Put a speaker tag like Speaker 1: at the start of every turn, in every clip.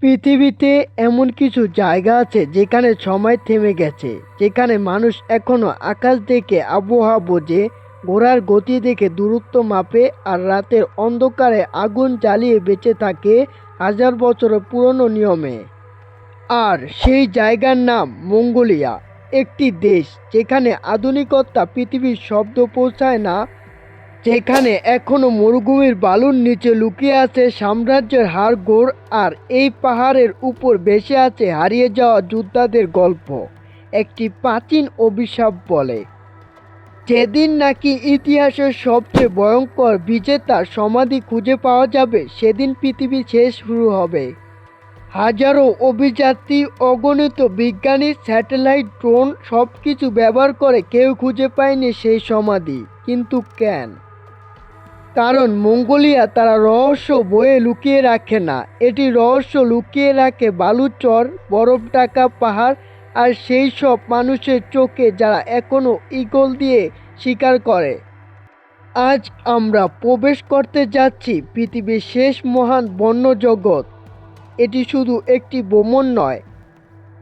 Speaker 1: পৃথিবীতে এমন কিছু জায়গা আছে যেখানে সময় থেমে গেছে, যেখানে মানুষ এখনো আকাশ দেখে আবহাওয়া বোঝে, ঘোড়ার গতি দেখে দূরত্ব মাপে, আর রাতের অন্ধকারে আগুন জ্বালিয়ে বেঁচে থাকে হাজার বছরের পুরনো নিয়মে। আর সেই জায়গার নাম মঙ্গোলিয়া, একটি দেশ যেখানে আধুনিকতা পৃথিবীর শব্দ পৌঁছায় না, যেখানে এখনো মরুভূমির বালুর নিচে লুকিয়ে আছে সাম্রাজ্যের হাড়গোড়, আর এই পাহাড়ের উপর ভেসে আছে হারিয়ে যাওয়া যোদ্ধাদের গল্প। একটি প্রাচীন অভিশাপ বলে, যেদিন নাকি ইতিহাসের সবচেয়ে ভয়ঙ্কর বিজেতার সমাধি খুঁজে পাওয়া যাবে, সেদিন পৃথিবী শেষ শুরু হবে। হাজারো অভিযাত্রী, অগণিত বিজ্ঞানী, স্যাটেলাইট, ড্রোন সব কিছু ব্যবহার করে কেউ খুঁজে পায়নি সেই সমাধি। কিন্তু কেন? কারণ মঙ্গোলিয়া তারা রহস্য বয়ে লুকিয়ে রাখে না, এটি রহস্য লুকিয়ে রাখে বালুচর, বরফ ঢাকা পাহাড়, আর সেই সব মানুষের চোখে যারা এখনো ঈগল দিয়ে শিকার করে। আজ আমরা প্রবেশ করতে যাচ্ছি পৃথিবীর শেষ মহান বন্য জগৎ। এটি শুধু একটি ভ্রমণ নয়,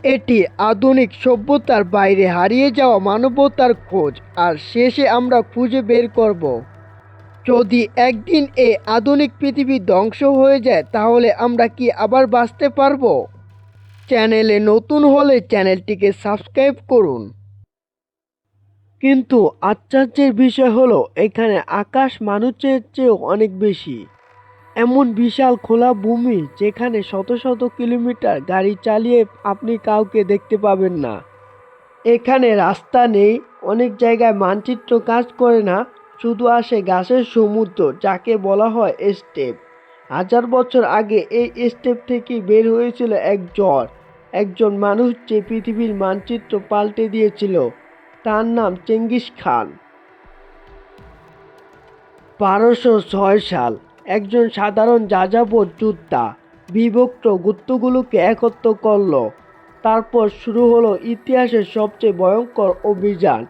Speaker 1: এটি আধুনিক সভ্যতার বাইরে হারিয়ে যাওয়া মানবতার খোঁজ। আর শেষে আমরা খুঁজে বের করব, যদি একদিন এই আধুনিক পৃথিবী ধ্বংস হয়ে যায়, তাহলে আমরা কি আবার বাঁচতে পারবো? চ্যানেলে নতুন হলে চ্যানেলটিকে সাবস্ক্রাইব করুন। কিন্তু আশ্চর্যের বিষয় হলো, এখানে আকাশ মানুষের চেয়েও অনেক বেশি। এমন বিশাল খোলা ভূমি যেখানে শত শত কিলোমিটার গাড়ি চালিয়ে আপনি কাউকে দেখতে পাবেন না। এখানে রাস্তা নেই, অনেক জায়গায় মানচিত্র কাজ করে না, শুধু আসে ঘাসের সমুদ্র যাকে বলা হয় স্টেপ। হাজার বছর আগে এই স্টেপ থেকেই বের হয়েছিল এক জ্বর, একজন মানুষ যে পৃথিবীর মানচিত্র পাল্টে দিয়েছিল। তার নাম চেঙ্গিস খান। 1206 সাল, একজন সাধারণ যাযাবর যোদ্ধা বিভক্ত গোত্রগুলোকে একত্র করল। তারপর শুরু হলো ইতিহাসের সবচেয়ে ভয়ঙ্কর অভিযান।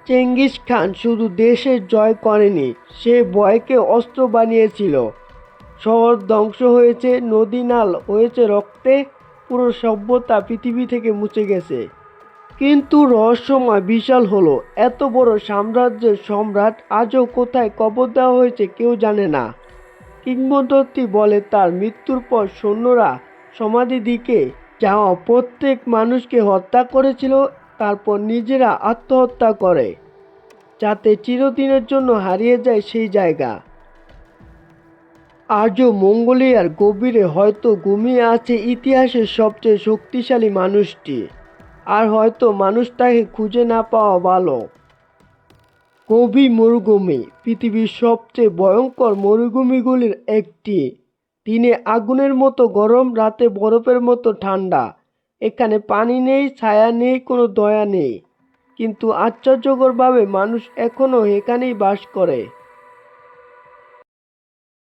Speaker 1: চেঙ্গিস খান শুধু দেশের জয় করেনি, সে ভয়কে অস্ত্র বানিয়েছিল। শহর ধ্বংস হয়েছে, নদী নাল হয়েছে রক্তে, পুরো সভ্যতা পৃথিবী থেকে মুছে গেছে। কিন্তু রহস্যময় বিশাল হলো, এত বড় সাম্রাজ্যের সম্রাট আজও কোথায় কবর দেওয়া হয়েছে কেউ জানে না। কিংবদন্তি বলে তার মৃত্যুর পর সৈন্যরা সমাধি দিকে যাওয়া প্রত্যেক মানুষকে হত্যা করেছিল, তারপর নিজেরা আত্মহত্যা করে, যাতে চিরদিনের জন্য হারিয়ে যায় সেই জায়গা। আজও মঙ্গোলিয়ার গভীরে হয়তো ঘুমিয়ে আছে ইতিহাসের সবচেয়ে শক্তিশালী মানুষটি, আর হয়তো মানুষটাকে খুঁজে না পাওয়া ভালো। গভীর মরুভূমি, পৃথিবীর সবচেয়ে ভয়ঙ্কর মরুভূমিগুলির একটি। দিনে আগুনের মতো গরম, রাতে বরফের মতো ঠান্ডা। এখানে পানি নেই, ছায়া নেই, কোনো দয়া নেই। কিন্তু আশ্চর্যকরভাবে মানুষ এখনও এখানেই বাস করে।